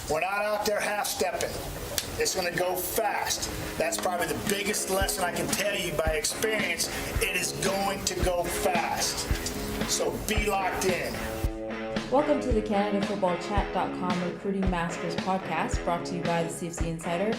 We're not out there half-stepping. It's going to go fast. That's probably the biggest lesson I can tell you by experience. It is going to go fast. So be locked in. Welcome to the CanadaFootballChat.com Recruiting Masters podcast, brought to you by the CFC Insider.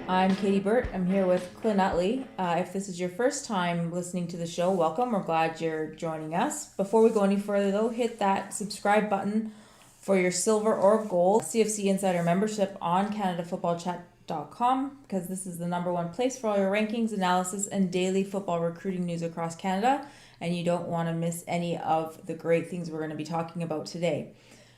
I'm Katie Burt. I'm here with Clint Uttley. If this is your first time listening to the show, welcome. We're glad you're joining us. Before we go any further, though, hit that subscribe button for your silver or gold CFC Insider membership on CanadaFootballChat.com, because this is the number one place for all your rankings, analysis, and daily football recruiting news across Canada, and you don't want to miss any of the great things we're going to be talking about today.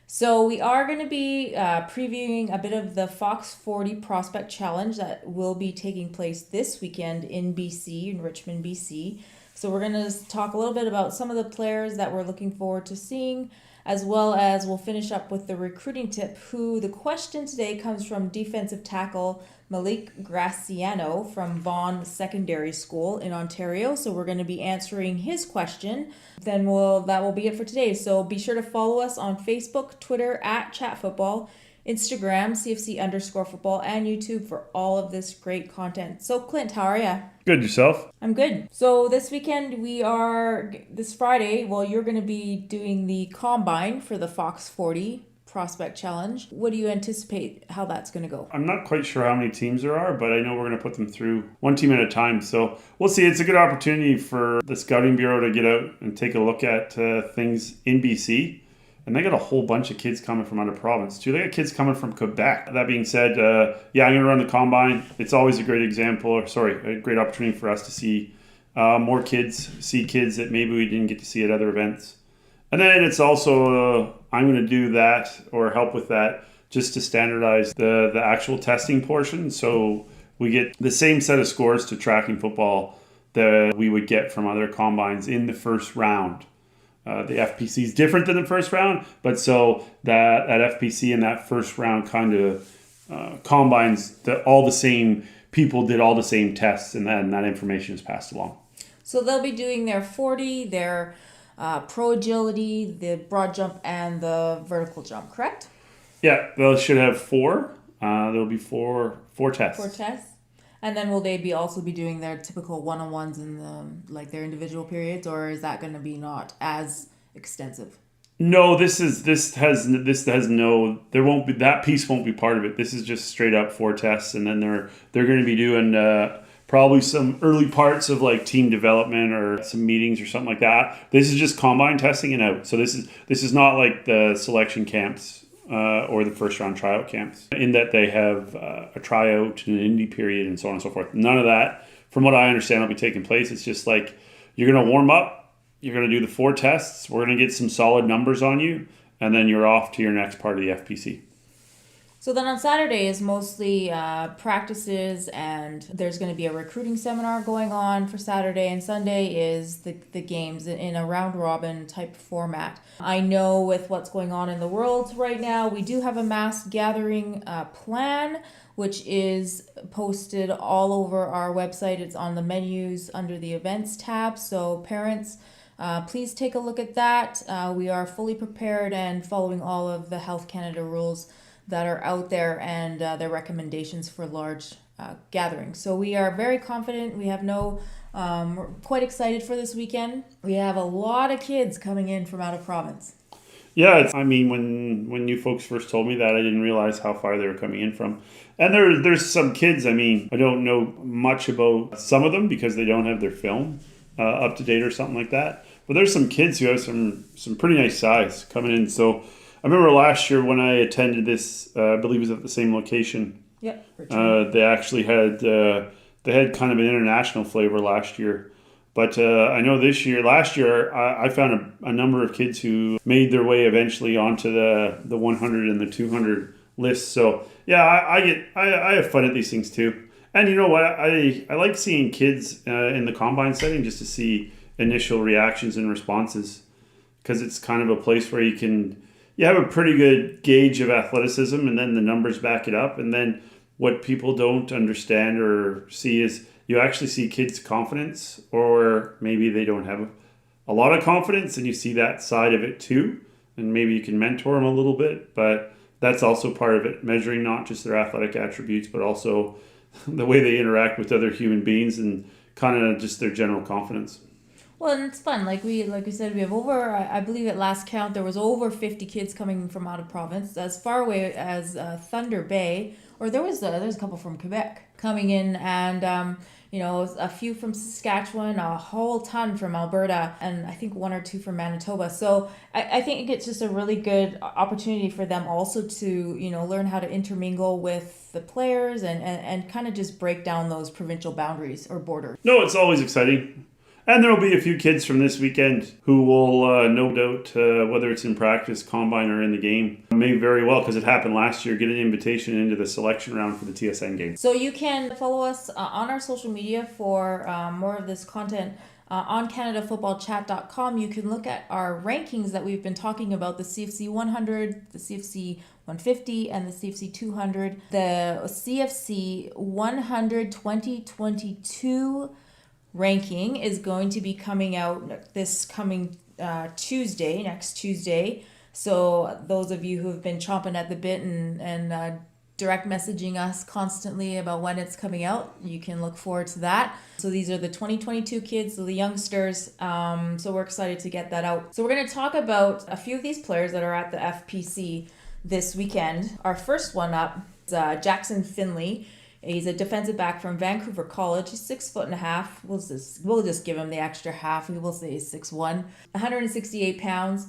So we are going to be previewing a bit of the Fox 40 Prospect Challenge that will be taking place this weekend in BC, in Richmond, BC. So we're going to talk a little bit about some of the players that we're looking forward to seeing, as well as we'll finish up with the recruiting tip, who the question today comes from defensive tackle Malik Graciano from Vaughan Secondary School in Ontario. So we're going to be answering his question. Then that will be it for today. So be sure to follow us on Facebook, Twitter @ChatFootball, Instagram CFC_football, and YouTube for all of this great content. So Clint, how are you? Good, yourself? I'm good. So this weekend this Friday, you're going to be doing the combine for the Fox 40 Prospect Challenge. What do you anticipate how that's going to go? I'm not quite sure how many teams there are, but I know we're going to put them through one team at a time. So we'll see. It's a good opportunity for the Scouting Bureau to get out and take a look at things in BC. And they got a whole bunch of kids coming from out of province too. They got kids coming from Quebec. That being said, I'm going to run the combine. It's always a great a great opportunity for us to see more kids, see kids that maybe we didn't get to see at other events. And then it's also, I'm going to do that or help with that just to standardize the actual testing portion. So we get the same set of scores to tracking football that we would get from other combines in the first round. The FPC is different than the first round, but so that FPC in that first round kind of combines that all the same people did all the same tests, and then that information is passed along. So they'll be doing their 40, their pro agility, the broad jump, and the vertical jump, correct? Yeah, they should have four. There'll be four tests. 4 tests. And then will they also be doing their typical one-on-ones in their individual periods, or is that going to be not as extensive? No, there won't be, that piece won't be part of it. This is just straight up 4 tests, and then they're going to be doing probably some early parts of like team development or some meetings or something like that. This is just combine testing and out. So this is not like the selection camps. Or the first round tryout camps, in that they have a tryout and an indie period and so on and so forth. None of that, from what I understand, will be taking place. It's just like you're going to warm up, you're going to do the 4 tests, we're going to get some solid numbers on you, and then you're off to your next part of the FPC. So then on Saturday is mostly practices, and there's going to be a recruiting seminar going on for Saturday, and Sunday is the games in a round-robin type format. I know with what's going on in the world right now, we do have a mass gathering plan, which is posted all over our website. It's on the menus under the events tab, so parents, please take a look at that. We are fully prepared and following all of the Health Canada rules that are out there and their recommendations for large gatherings. So we are very confident. We have we're quite excited for this weekend. We have a lot of kids coming in from out of province. Yeah, when you folks first told me that, I didn't realize how far they were coming in from. And there's some kids, I don't know much about some of them because they don't have their film up to date or something like that. But there's some kids who have some pretty nice size coming in. So I remember last year when I attended this, I believe it was at the same location. Yep. They actually had kind of an international flavor last year. But I know last year, I found a number of kids who made their way eventually onto the 100 and the 200 lists. So yeah, I have fun at these things too. And you know what? I like seeing kids in the combine setting just to see initial reactions and responses, because it's kind of a place where you have a pretty good gauge of athleticism, and then the numbers back it up. And then what people don't understand or see is you actually see kids' confidence, or maybe they don't have a lot of confidence, and you see that side of it too. And maybe you can mentor them a little bit, but that's also part of it, measuring not just their athletic attributes, but also the way they interact with other human beings and kind of just their general confidence. Well, and it's fun. Like we said, we have over, I believe at last count, there was over 50 kids coming from out of province, as far away as Thunder Bay, or there's a couple from Quebec coming in, and a few from Saskatchewan, a whole ton from Alberta, and I think one or two from Manitoba. So I think it's just a really good opportunity for them also to, learn how to intermingle with the players and kind of just break down those provincial boundaries or borders. No, it's always exciting. And there will be a few kids from this weekend who will, no doubt, whether it's in practice, combine, or in the game, may very well, because it happened last year, get an invitation into the selection round for the TSN game. So you can follow us on our social media for more of this content. On CanadaFootballChat.com, you can look at our rankings that we've been talking about, the CFC 100, the CFC 150, and the CFC 200. The CFC 100 2022 ranking is going to be coming out this coming next Tuesday. So those of you who have been chomping at the bit and direct messaging us constantly about when it's coming out, you can look forward to that. So these are the 2022 kids, so the youngsters. So we're excited to get that out. So we're going to talk about a few of these players that are at the FPC this weekend. Our first one up is Jackson Finley. He's a defensive back from Vancouver College. He's 6'1". We'll just give him the extra half. We will say he's 6'1", 168 pounds.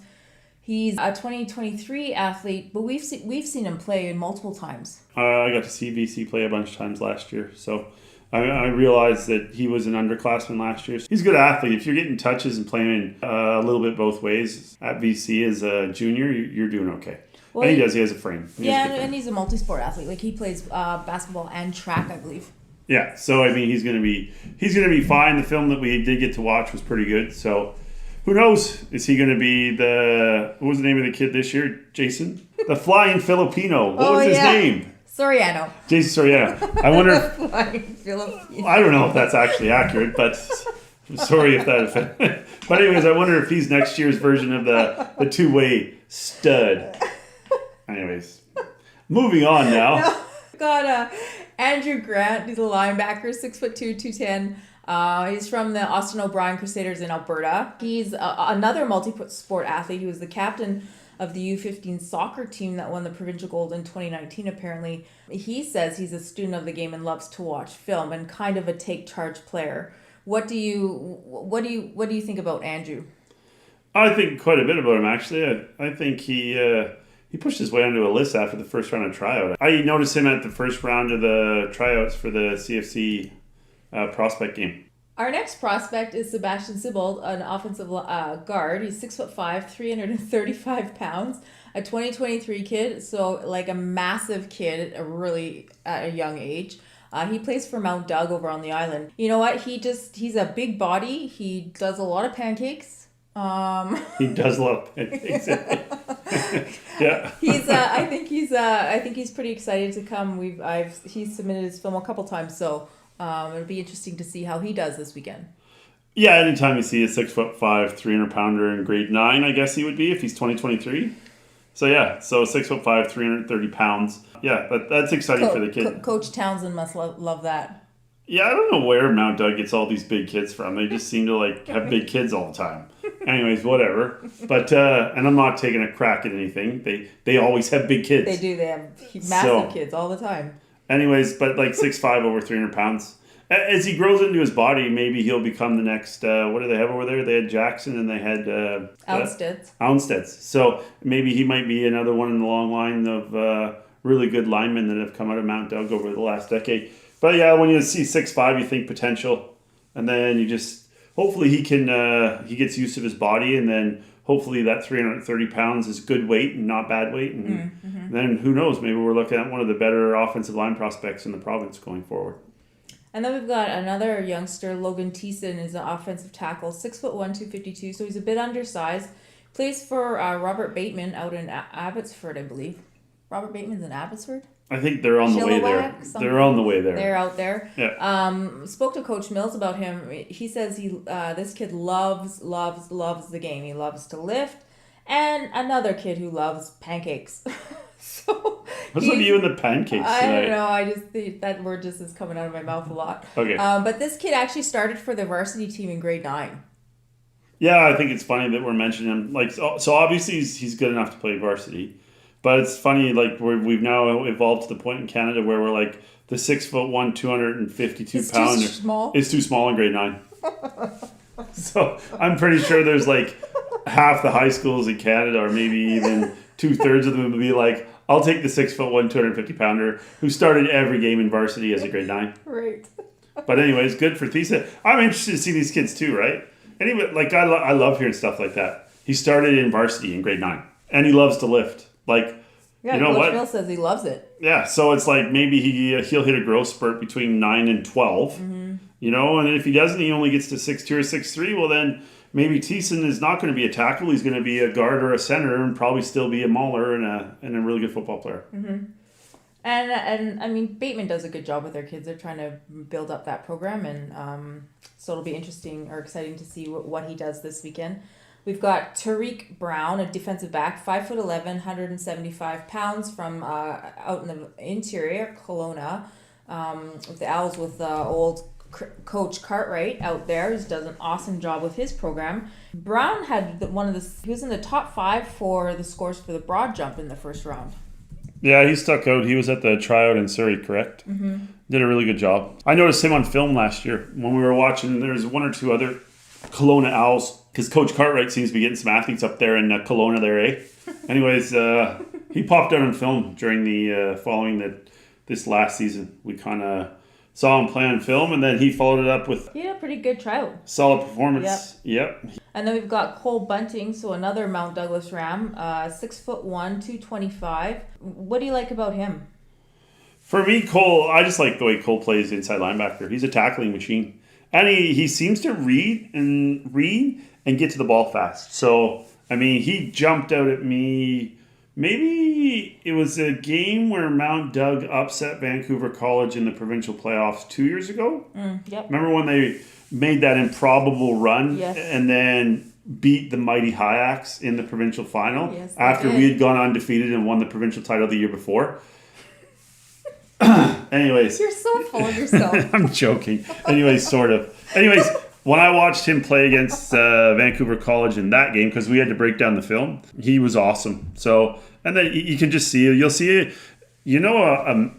He's a 2023 athlete, but we've seen him play multiple times. I got to see VC play a bunch of times last year, so I realized that he was an underclassman last year. He's a good athlete. If you're getting touches and playing a little bit both ways at VC as a junior, you're doing okay. Well, and he does. He has a frame. And he's a multi-sport athlete. Like he plays basketball and track, I believe. Yeah. So I mean, he's gonna be fine. The film that we did get to watch was pretty good. So who knows? Is he gonna be what was the name of the kid this year? Jason, the Flying Filipino. What was his name? Soriano. Jason Soriano. I wonder. Flying Filipino. I don't know if that's actually accurate, but I'm sorry if that. But anyways, I wonder if he's next year's version of the two-way stud. Anyways, moving on now. Got Andrew Grant. He's a linebacker, 6'2", 210. He's from the Austin O'Brien Crusaders in Alberta. He's another multi-sport athlete. He was the captain of the U15 soccer team that won the provincial gold in 2019. Apparently, he says he's a student of the game and loves to watch film and kind of a take charge player. What do you think about Andrew? I think quite a bit about him actually. I think he pushed his way onto a list after the first round of tryout. I noticed him at the first round of the tryouts for the CFC prospect game. Our next prospect is Sebastian Sibold, an offensive guard. He's 6'5", 335 pounds, a 2023 kid, so like a massive kid, really at a young age. He plays for Mount Doug over on the island. You know what? He's a big body. He does a lot of pancakes. He does a lot of pancakes. Yeah. I think he's pretty excited to come. He's submitted his film a couple times, so it'll be interesting to see how he does this weekend. Yeah, anytime you see a 6'5", 300-pounder in grade 9, I guess he would be if he's 2023. So yeah, 6'5", 330 pounds. Yeah, that's exciting for the kid. Coach Townsend must love that. Yeah, I don't know where Mount Doug gets all these big kids from. They just seem to have big kids all the time. Anyways, whatever. But and I'm not taking a crack at anything. They always have big kids. They do. They have massive kids all the time. Anyways, but 6'5", over 300 pounds. As he grows into his body, maybe he'll become the next. What do they have over there? They had Jackson and they had Ounsteads. So maybe he might be another one in the long line of really good linemen that have come out of Mount Doug over the last decade. But yeah, when you see 6'5", you think potential, and then you just hopefully he gets used to his body, and then hopefully that 330 pounds is good weight and not bad weight, and then who knows? Maybe we're looking at one of the better offensive line prospects in the province going forward. And then we've got another youngster, Logan Thiessen, is an offensive tackle, 6'1", 252, so he's a bit undersized. Plays for Robert Bateman out in Abbotsford, I believe. Robert Bateman's in Abbotsford? I think they're on the way there. They're on the way there. They're out there. Yeah. Spoke to Coach Mills about him. He says this kid loves the game. He loves to lift. And another kid who loves pancakes. So What's with you and the pancakes I tonight? don't know. I just think that word just is coming out of my mouth a lot. Okay. But this kid actually started for the varsity team in grade 9. Yeah, I think it's funny that we're mentioning him. Like, so obviously he's good enough to play varsity, but it's funny like we've now evolved to the point in Canada where we're like the 6'1", 252 It's pounder too small. is too small in grade 9. So I'm pretty sure there's like half the high schools in Canada, or maybe even 2/3 of them, would be like, I'll take the 6'1", 250 pounder who started every game in varsity as a grade 9. Right. But anyways, good for Thesa. I'm interested to see these kids too, right? Anyway, like I love hearing stuff like that. He started in varsity in grade 9, and he loves to lift. Like, Yeah, you know Coach what? Bill says he loves it. Yeah, so it's like maybe he'll hit a growth spurt between 9 and 12, you know, and if he doesn't, he only gets to 6'2" or 6'3", well then maybe Thiessen is not going to be a tackle. He's going to be a guard or a center and probably still be a mauler and a really good football player. And I mean, Bateman does a good job with their kids. They're trying to build up that program, and so it'll be interesting or exciting to see what he does this weekend. We've got Tariq Brown, a defensive back, 5'11", 175 pounds, from out in the interior, Kelowna, with the Owls, with old Coach Cartwright out there, who does an awesome job with his program. Brown had he was in the top 5 for the scores for the broad jump in the first round. Yeah, he stuck out. He was at the tryout in Surrey, correct? Mm-hmm. Did a really good job. I noticed him on film last year when we were watching. There's one or two other Kelowna Owls, because Coach Cartwright seems to be getting some athletes up there in Kelowna there, eh? Anyways, he popped out on film during the following this last season. We kind of saw him play on film, and then he followed it up with He had a pretty good tryout. solid performance. Yep. And then we've got Cole Bunting, so another Mount Douglas Ram, 6'1", 225. What do you like about him? For me, Cole, I just like the way Cole plays inside linebacker. He's a tackling machine. And he seems to read and get to the ball fast. So, I mean, he jumped out at me. Maybe it was a game where Mount Doug upset Vancouver College in the provincial playoffs 2 years ago. Yep. Remember when they made that improbable run Yes. and then beat the mighty Hyaks in the provincial final Yes, they after did. we had gone undefeated and won the provincial title the year before? Anyways. You're so full of yourself. I'm joking. Anyways, sort of. Anyways, when I watched him play against Vancouver College in that game, because we had to break down the film, he was awesome. So, and then you can just see, you'll see, an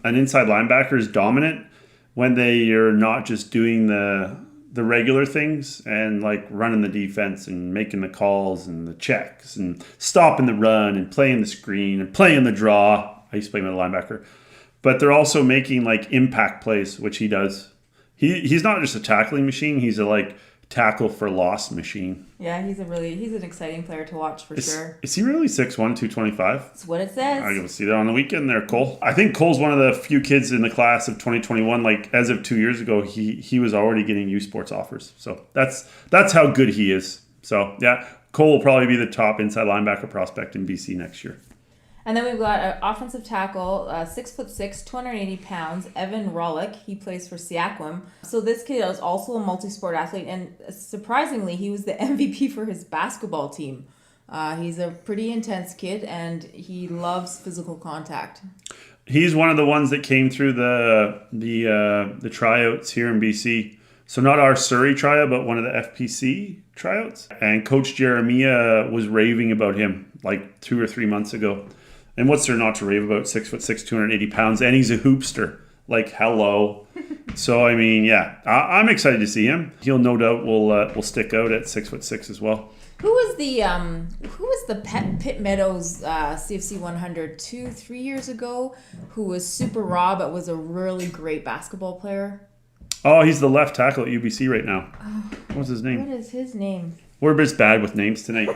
inside linebacker is dominant when they are not just doing the regular things and like running the defense and making the calls and the checks and stopping the run and playing the screen and playing the draw. I used to play with a linebacker. But they're also making like impact plays, which he does. He's not just a tackling machine. He's a like tackle for loss machine. Yeah, he's an exciting player to watch for sure. Is he really 6'1", 225? That's what it says. I will see that on the weekend there, Cole. I think Cole's one of the few kids in the class of 2021. Like as of 2 years ago, he was already getting U Sports offers. So that's how good he is. So yeah, Cole will probably be the top inside linebacker prospect in BC next year. And then we've got an offensive tackle, 6'6", 280 pounds, Evan Rollick. He plays for Seaquam. So this kid is also a multi-sport athlete, and surprisingly, he was the MVP for his basketball team. He's a pretty intense kid, and he loves physical contact. He's one of the ones that came through the tryouts here in BC. So not our Surrey tryout, but one of the FPC tryouts. And Coach Jeremiah was raving about him like 2 or 3 months ago. And what's there not to rave about? 6'6", 280 pounds, and he's a hoopster. Like, hello. So I mean, yeah, I'm excited to see him. He'll no doubt will stick out at 6'6" as well. Who was the Pitt Meadows CFC 100 2-3 years ago? Who was super raw but was a really great basketball player? Oh, he's the left tackle at UBC right now. What's his name? What is his name? We're just bad with names tonight.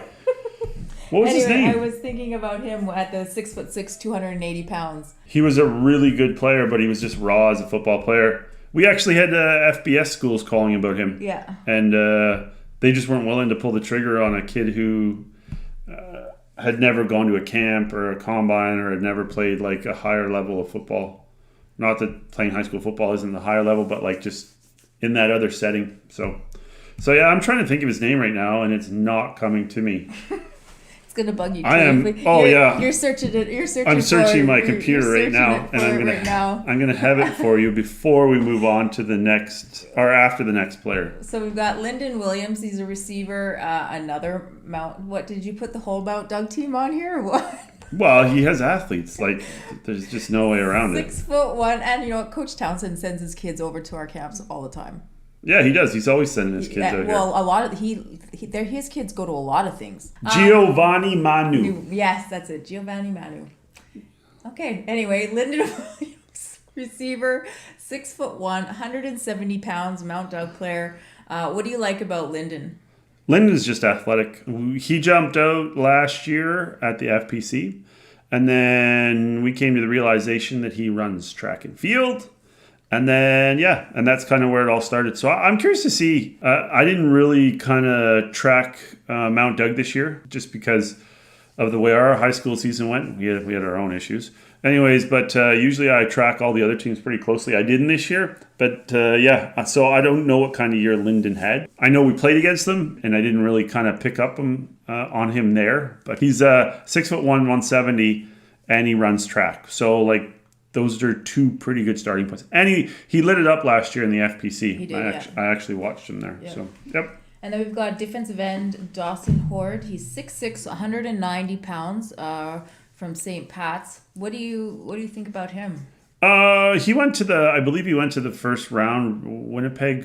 What was his name? I was thinking about him at the 6'6", 280 pounds. He was a really good player, but he was just raw as a football player. We actually had FBS schools calling about him. Yeah. And they just weren't willing to pull the trigger on a kid who had never gone to a camp or a combine or had never played like a higher level of football. Not that playing high school football isn't the higher level, but like just in that other setting. So yeah, I'm trying to think of his name right now, and it's not coming to me. It's gonna bug you. I am. You're, Oh yeah. You're searching it. You're searching. I'm searching my you're computer right searching now, it and for I'm it gonna right now. I'm gonna have it for you before we move on to the next or after the next player. So we've got Lyndon Williams. He's a receiver. Another Mount. What did you put the whole Mount Doug team on here? Or what? Well, he has athletes. Like, there's just no way around it. 6'1", and you know what? Coach Townsend sends his kids over to our camps all the time. Yeah, he does. He's always sending his kids out Well, a lot of his kids go to a lot of things. Giovanni Manu. Yes, that's it. Giovanni Manu. Okay. Anyway, Lyndon Williams, receiver, 6'1", 170 pounds, Mount Doug player. What do you like about Lyndon? Lyndon's just athletic. He jumped out last year at the FPC, and then we came to the realization that he runs track and field. And then, and that's kind of where it all started. So I'm curious to see. I didn't really kind of track Mount Doug this year just because of the way our high school season went. We had our own issues. Anyways, but usually I track all the other teams pretty closely. I didn't this year, but so I don't know what kind of year Lyndon had. I know we played against them, and I didn't really kind of pick up on him there. But he's 6'1", 170, and he runs track. So like those are two pretty good starting points. And he lit it up last year in the FPC. He did, I actually watched him there. Yep. So yep. And then we've got defensive end Dawson Horde. He's 6'6", 190 pounds. From St. Pat's. What do you think about him? He went to I believe he went to the first round Winnipeg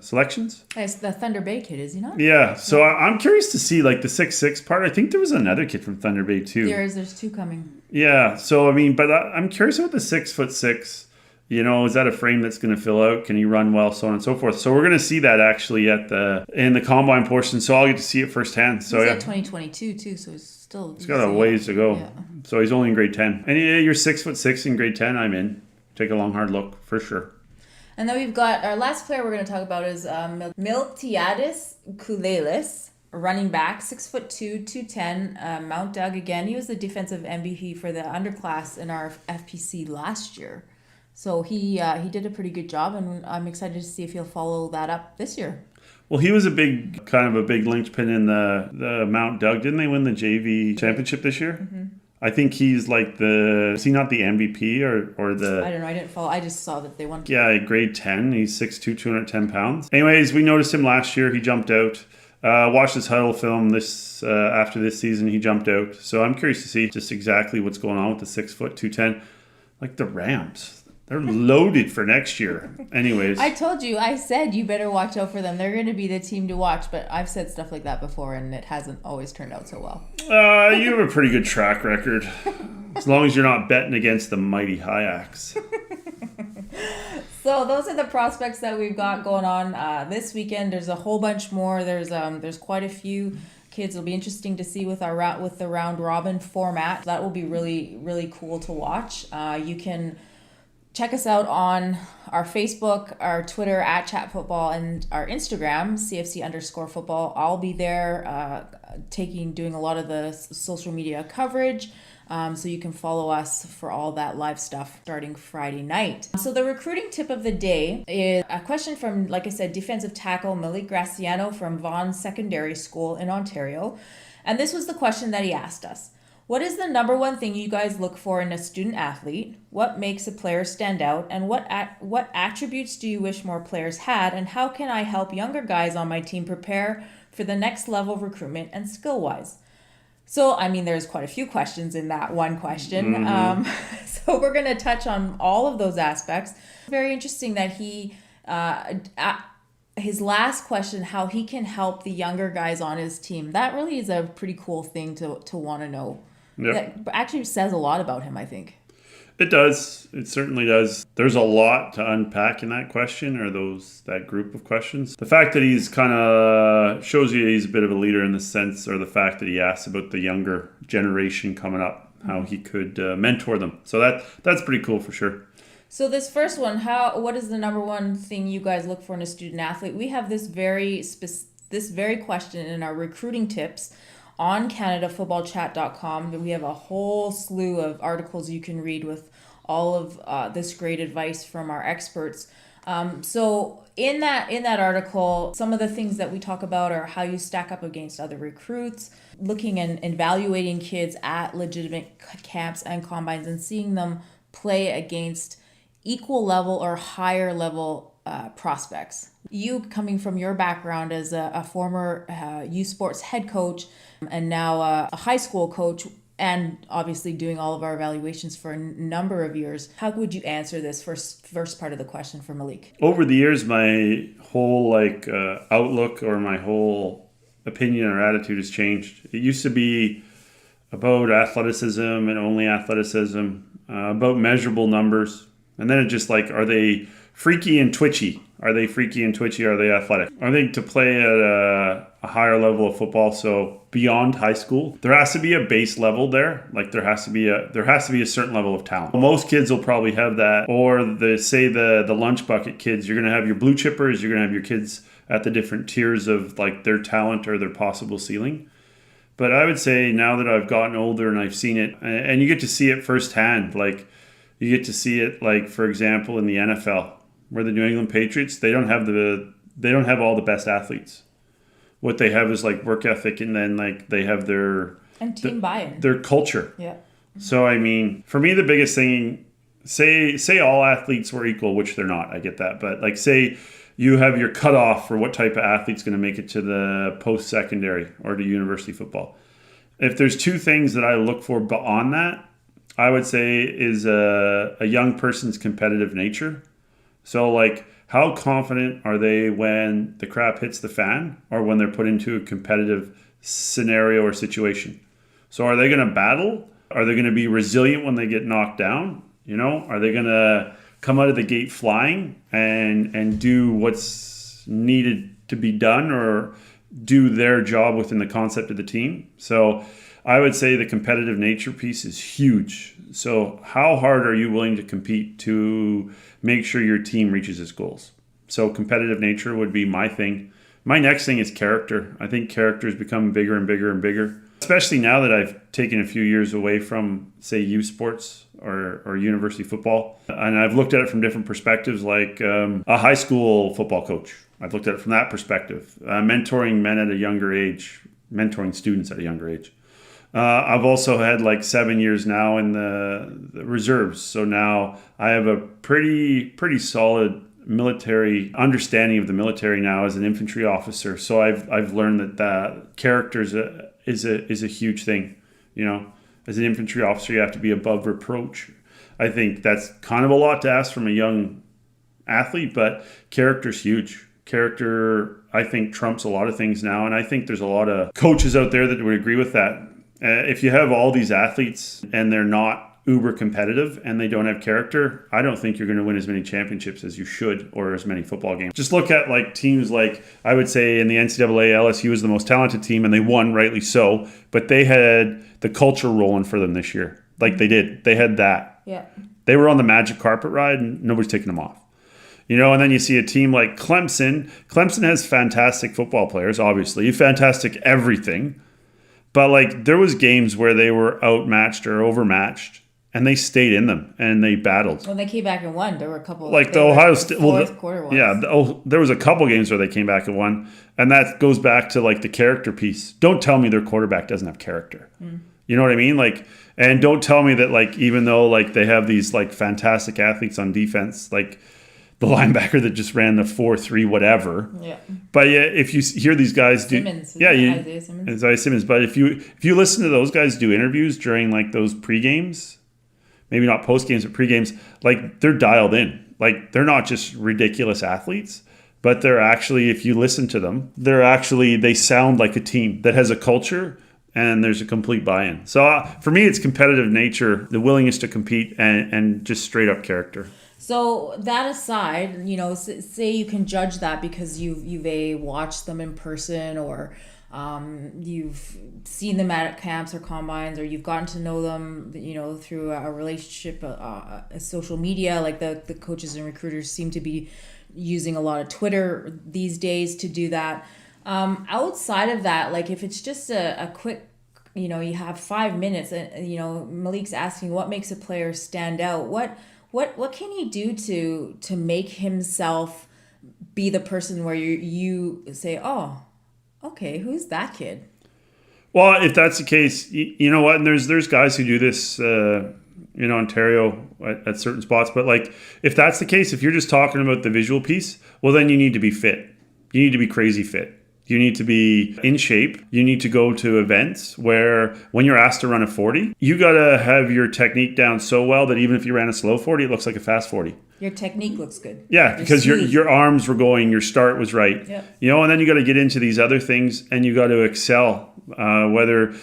selections. It's the Thunder Bay kid, is he not? Yeah, so I'm curious to see like the 6'6" part. I think there was another kid from Thunder Bay too. There's two coming. Yeah, so I mean, but I'm curious about the 6'6". You know, is that a frame that's going to fill out? Can he run well? So on and so forth. So we're going to see that actually in the combine portion. So I'll get to see it firsthand. So he's at 2022 too, so he's got a ways to go. Yeah. So he's only in grade 10. And you're 6'6" in grade 10. I'm in. Take a long hard look for sure. And then we've got our last player we're going to talk about is Miltiadis Koulelis, running back, 6'2", 210. Mount Doug again. He was the defensive MVP for the underclass in our FPC last year. So he did a pretty good job, and I'm excited to see if he'll follow that up this year. Well, he was a big linchpin in the Mount Doug. Didn't they win the JV championship this year? Mm-hmm. I think he's like is he not the MVP or the... I don't know. I didn't follow. I just saw that they won. Yeah, grade 10. He's 6'2", 210 pounds. Anyways, we noticed him last year. He jumped out. Watched his huddle film after this season. He jumped out. So I'm curious to see just exactly what's going on with the 6', 210. Like the Rams. They're loaded for next year. Anyways. I said you better watch out for them. They're going to be the team to watch, but I've said stuff like that before, and it hasn't always turned out so well. You have a pretty good track record. As long as you're not betting against the mighty Hyaks. So those are the prospects that we've got going on this weekend. There's a whole bunch more. There's quite a few kids. It'll be interesting to see with the round robin format. That will be really, really cool to watch. You can check us out on our Facebook, our Twitter @chatfootball, and our Instagram CFC_football. I'll be there doing a lot of the social media coverage. So you can follow us for all that live stuff starting Friday night. So the recruiting tip of the day is a question from, like I said, defensive tackle Malik Graciano from Vaughan Secondary School in Ontario. And this was the question that he asked us. What is the number one thing you guys look for in a student athlete? What makes a player stand out? And what attributes do you wish more players had? And how can I help younger guys on my team prepare for the next level of recruitment and skill-wise? So, I mean, there's quite a few questions in that one question. Mm-hmm. So we're going to touch on all of those aspects. Very interesting that his last question, how he can help the younger guys on his team. That really is a pretty cool thing to want to know. Yep. That actually says a lot about him, I think. It does. It certainly does. There's a lot to unpack in that question, or that group of questions. The fact that he's kind of shows you he's a bit of a leader in the sense, or the fact that he asks about the younger generation coming up, how he could mentor them. So that's pretty cool for sure. So this first one, what is the number one thing you guys look for in a student athlete? We have this very question in our recruiting tips on CanadaFootballChat.com. We have a whole slew of articles you can read with all of this great advice from our experts. So in that article, some of the things that we talk about are how you stack up against other recruits, looking and evaluating kids at legitimate camps and combines and seeing them play against equal level or higher level prospects. You, coming from your background as a former youth sports head coach and now a high school coach, and obviously doing all of our evaluations for a number of years, how would you answer this first part of the question for Malik? Over the years, my whole outlook or my whole opinion or attitude has changed. It used to be about athleticism and only athleticism, about measurable numbers. And then it just are they freaky and twitchy? Are they freaky and twitchy? Are they athletic? I think to play at a higher level of football, so beyond high school, there has to be a base level there. There has to be a certain level of talent. Most kids will probably have that, or the lunch bucket kids. You're going to have your blue chippers. You're going to have your kids at the different tiers of their talent or their possible ceiling. But I would say now that I've gotten older and I've seen it, and you get to see it firsthand. You get to see it, for example, in the NFL, where the New England Patriots, they don't have all the best athletes. What they have is work ethic, and then they have their team buy-in, their culture. Yeah. So I mean, for me, the biggest thing, say all athletes were equal, which they're not. I get that, but say you have your cutoff for what type of athlete's going to make it to the post-secondary or to university football. If there's two things that I look for beyond that, I would say is a young person's competitive nature. So how confident are they when the crap hits the fan or when they're put into a competitive scenario or situation? So are they going to battle? Are they going to be resilient when they get knocked down? Are they going to come out of the gate flying and do what's needed to be done or do their job within the concept of the team? So I would say the competitive nature piece is huge. So how hard are you willing to compete to make sure your team reaches its goals? So competitive nature would be my thing. My next thing is character. I think character is becoming bigger and bigger and bigger, especially now that I've taken a few years away from, say, youth sports or university football. And I've looked at it from different perspectives, a high school football coach. I've looked at it from that perspective. Mentoring men at a younger age, mentoring students at a younger age. I've also had 7 years now in the reserves. So now I have a pretty solid military understanding of the military now as an infantry officer. So I've learned that character is a huge thing. As an infantry officer, you have to be above reproach. I think that's kind of a lot to ask from a young athlete, but character's huge. Character, I think, trumps a lot of things now. And I think there's a lot of coaches out there that would agree with that. If you have all these athletes and they're not uber competitive and they don't have character, I don't think you're going to win as many championships as you should or as many football games. Just look at teams I would say in the NCAA, LSU was the most talented team and they won, rightly so, but they had the culture rolling for them this year. They did. They had that. Yeah. They were on the magic carpet ride and nobody's taking them off. And then you see a team like Clemson. Clemson has fantastic football players, obviously, fantastic everything. But there was games where they were outmatched or overmatched, and they stayed in them and they battled. When they came back and won, there were a couple. The Ohio State quarter ones. Yeah, there was a couple games where they came back and won, and that goes back to the character piece. Don't tell me their quarterback doesn't have character. You know what I mean? And don't tell me that even though they have these fantastic athletes on defense, the linebacker that just ran the 4-3 whatever. Yeah. But yeah, if you hear these guys do Isaiah Simmons. But if you listen to those guys do interviews during those pre-games, maybe not post-games but pre-games, they're dialed in. They're not just ridiculous athletes, but they're actually, if you listen to them, they sound like a team that has a culture and there's a complete buy-in. So for me, it's competitive nature, the willingness to compete, and just straight up character. So that aside, say you can judge that because you've watched them in person or you've seen them at camps or combines or you've gotten to know them, through a relationship, social media. The coaches and recruiters seem to be using a lot of Twitter these days to do that. Outside of that, if it's just a quick, you have 5 minutes and, Malik's asking what makes a player stand out. What What can he do to make himself be the person where you say, oh, okay, who's that kid? Well, if that's the case, you know what? And there's guys who do this in Ontario at certain spots. But like, if that's the case, if you're just talking about the visual piece, well, then you need to be fit. You need to be crazy fit. You need to be in shape. You need to go to events where when you're asked to run a 40, you got to have your technique down so well that even if you ran a slow 40, it looks like a fast 40. Your technique looks good. Yeah, because your arms were going, your start was right. Yep. And then you got to get into these other things and you got to excel, whether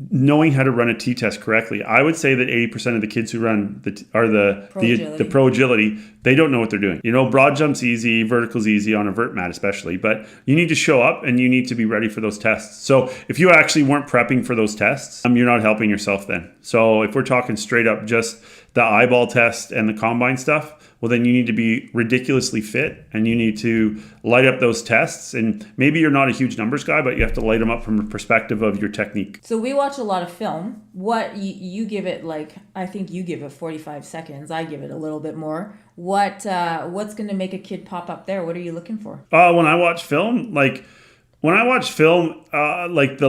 knowing how to run a T-test correctly. I would say that 80% of the kids who run the pro agility, they don't know what they're doing. Broad jump's easy, vertical's easy on a vert mat especially, but you need to show up and you need to be ready for those tests. So if you actually weren't prepping for those tests, you're not helping yourself then. So if we're talking straight up just the eyeball test and the combine stuff, well, then you need to be ridiculously fit and you need to light up those tests. And maybe you're not a huge numbers guy, but you have to light them up from a perspective of your technique. So we watch a lot of film. What you give it, I think you give it 45 seconds. I give it a little bit more. What's going to make a kid pop up there? What are you looking for? When I watch film, the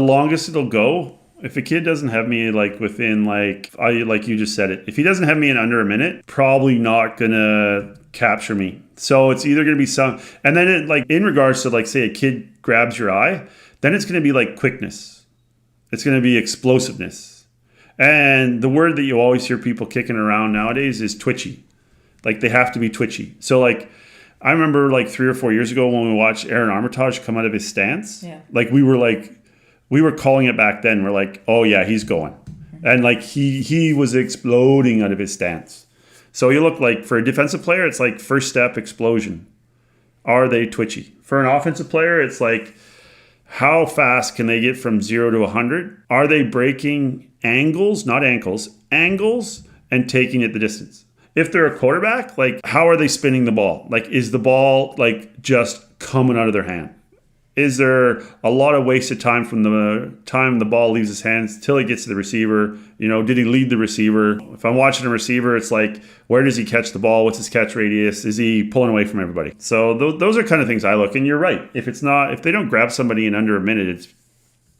longest it'll go, if a kid doesn't have me within you just said it, if he doesn't have me in under a minute, probably not gonna capture me. So it's either gonna be some, and then in regards to say a kid grabs your eye, then it's gonna be quickness, it's gonna be explosiveness, and the word that you always hear people kicking around nowadays is twitchy. They have to be twitchy. So I remember 3 or 4 years ago when we watched Aaron Armitage come out of his stance, we were calling it back then. We're like, oh yeah, he's going. And he was exploding out of his stance. So you look for a defensive player, it's first step explosion. Are they twitchy? For an offensive player, it's how fast can they get from 0 to 100? Are they breaking angles, not ankles, angles and taking it the distance? If they're a quarterback, how are they spinning the ball? Is the ball just coming out of their hand? Is there a lot of wasted time from the time the ball leaves his hands till it gets to the receiver? Did he lead the receiver? If I'm watching a receiver, it's where does he catch the ball? What's his catch radius? Is he pulling away from everybody? So those are kind of things I look. And you're right. If they don't grab somebody in under a minute, it's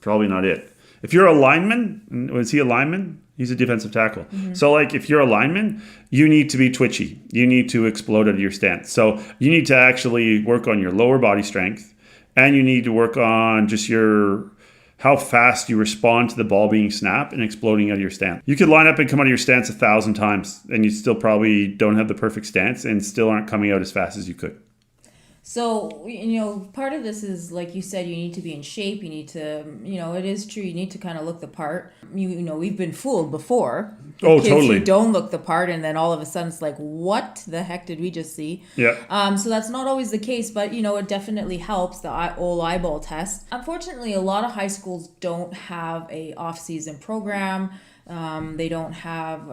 probably not it. If you're a lineman, was he a lineman? He's a defensive tackle. Mm-hmm. So if you're a lineman, you need to be twitchy. You need to explode out of your stance. So you need to actually work on your lower body strength. And you need to work on just how fast you respond to the ball being snapped and exploding out of your stance. You could line up and come out of your stance 1,000 times and you still probably don't have the perfect stance and still aren't coming out as fast as you could. So, part of this is, like you said, you need to be in shape. You need to, it is true. You need to kind of look the part. We've been fooled before. Oh, kids totally. Who don't look the part, and then all of a sudden it's what the heck did we just see? Yeah. So that's not always the case, but, it definitely helps, the old eyeball test. Unfortunately, a lot of high schools don't have a off-season program. They don't have,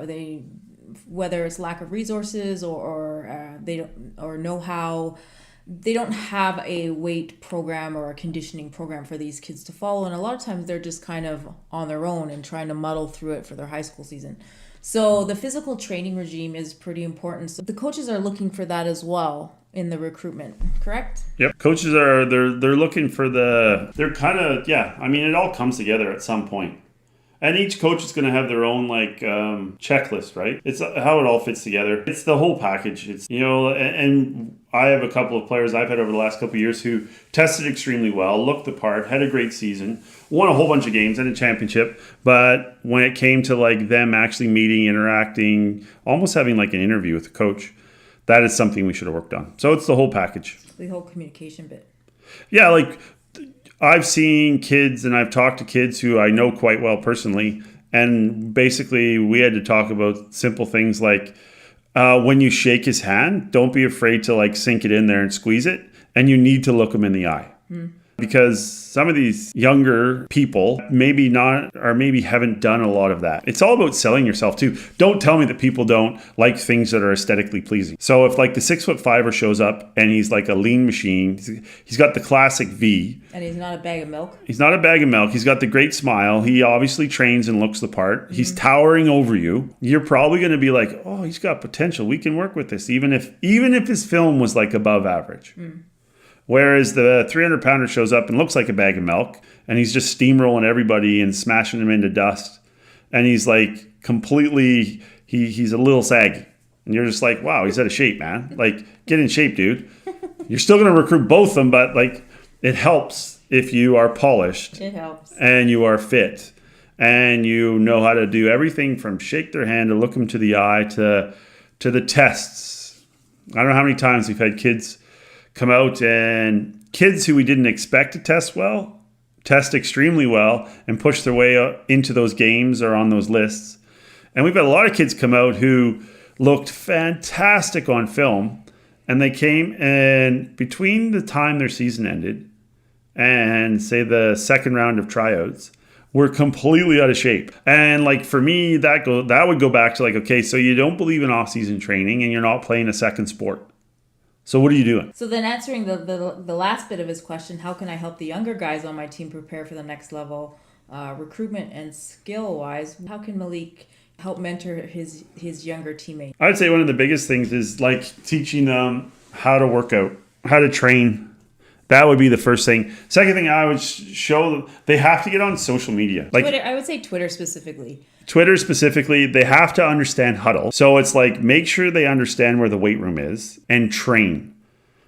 whether it's lack of resources or they don't, or know-how. They don't have a weight program or a conditioning program for these kids to follow. And a lot of times they're just kind of on their own and trying to muddle through it for their high school season. So the physical training regime is pretty important. So the coaches are looking for that as well in the recruitment, correct? Yep. Coaches they're looking for it all comes together at some point. And each coach is going to have their own checklist, right? It's how it all fits together. It's the whole package. It's and I have a couple of players I've had over the last couple of years who tested extremely well, looked the part, had a great season, won a whole bunch of games and a championship. But when it came to them actually meeting, interacting, almost having an interview with the coach, that is something we should have worked on. So it's the whole package. The whole communication bit. Yeah, I've seen kids and I've talked to kids who I know quite well personally, and basically we had to talk about simple things when you shake his hand, don't be afraid to sink it in there and squeeze it, and you need to look him in the eye. because some of these younger people maybe not, or maybe haven't done a lot of that. It's all about selling yourself too. Don't tell me that people don't like things that are aesthetically pleasing. So if like the 6'5" shows up and he's like a lean machine, he's got the classic V. And he's not a bag of milk. He's not a bag of milk. He's got the great smile. He obviously trains and looks the part. He's towering over you. You're probably going to be like, oh, he's got potential. We can work with this, even if his film was like above average. Whereas the 300-pounder shows up and looks like a bag of milk, and he's just steamrolling everybody and smashing them into dust. And he's like completely, he's a little saggy. And you're just like, wow, he's out of shape, man. Like, get in shape, dude. You're still going to recruit both of them, but like, it helps if you are polished. It helps. And you are fit. And you know how to do everything from shake their hand to look them to the eye to the tests. I don't know how many times we've had kids come out, and kids who we didn't expect to test well, test extremely well and push their way into those games or on those lists. And we've had a lot of kids come out who looked fantastic on film, and they came, and between the time their season ended and say the second round of tryouts, were completely out of shape. And like for me, that would go back to like, okay, so you don't believe in off-season training and you're not playing a second sport. So what are you doing? So then answering the last bit of his question, how can I help the younger guys on my team prepare for the next level, recruitment and skill-wise? How can Malik help mentor his younger teammates? I'd say one of the biggest things is like teaching them how to work out, how to train. That would be the first thing. Second thing I would show them, they have to get on social media. Like Twitter, I would say Twitter specifically. Twitter specifically, they have to understand huddle. So it's like, make sure they understand where the weight room is and train.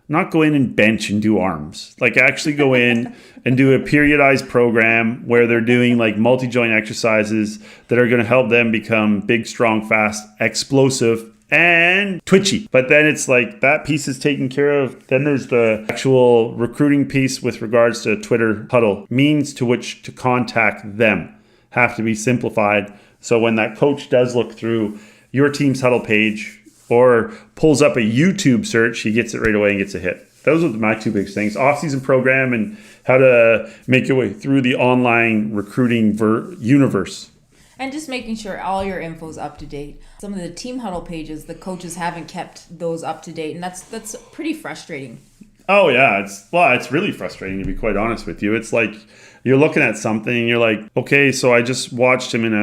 Not go in and bench and do arms. Like actually go in and do a periodized program where they're doing like multi-joint exercises that are going to help them become big, strong, fast, explosive, and twitchy. But then it's like that piece is taken care of. Then there's the actual recruiting piece with regards to Twitter huddle. Means to which to contact them have to be simplified. So when that coach does look through your team's huddle page or pulls up a YouTube search, he gets it right away and gets a hit. Those are my two big things. Off-season program and how to make your way through the online recruiting universe. And just making sure all your info is up to date. Some of the team huddle pages, the coaches haven't kept those up to date, and that's pretty frustrating. Oh yeah, it's really frustrating, to be quite honest with you. It's like you're looking at something and you're like, okay, so I just watched him in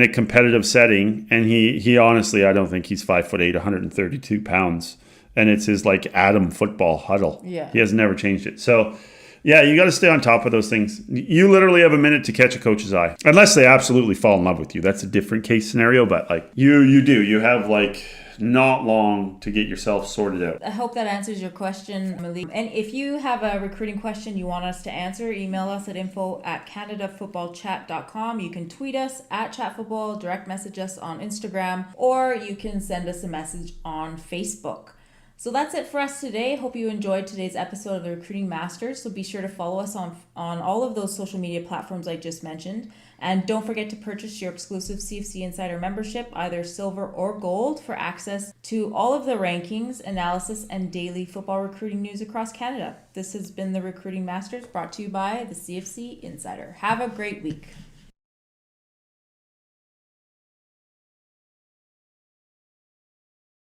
a competitive setting, and he honestly, I don't think he's 5'8", 132 pounds, and it's his like Adam football huddle. Yeah, he has never changed it. So yeah, you got to stay on top of those things. You literally have a minute to catch a coach's eye, unless they absolutely fall in love with you. That's a different case scenario, but like you have like not long to get yourself sorted out. I hope that answers your question, Malik. And if you have a recruiting question you want us to answer, email us at info@canadafootballchat.com. You can tweet us at chatfootball, direct message us on Instagram, or you can send us a message on Facebook. So that's it for us today. Hope you enjoyed today's episode of the Recruiting Masters. So be sure to follow us on all of those social media platforms I just mentioned. And don't forget to purchase your exclusive CFC Insider membership, either silver or gold, for access to all of the rankings, analysis, and daily football recruiting news across Canada. This has been the Recruiting Masters, brought to you by the CFC Insider. Have a great week.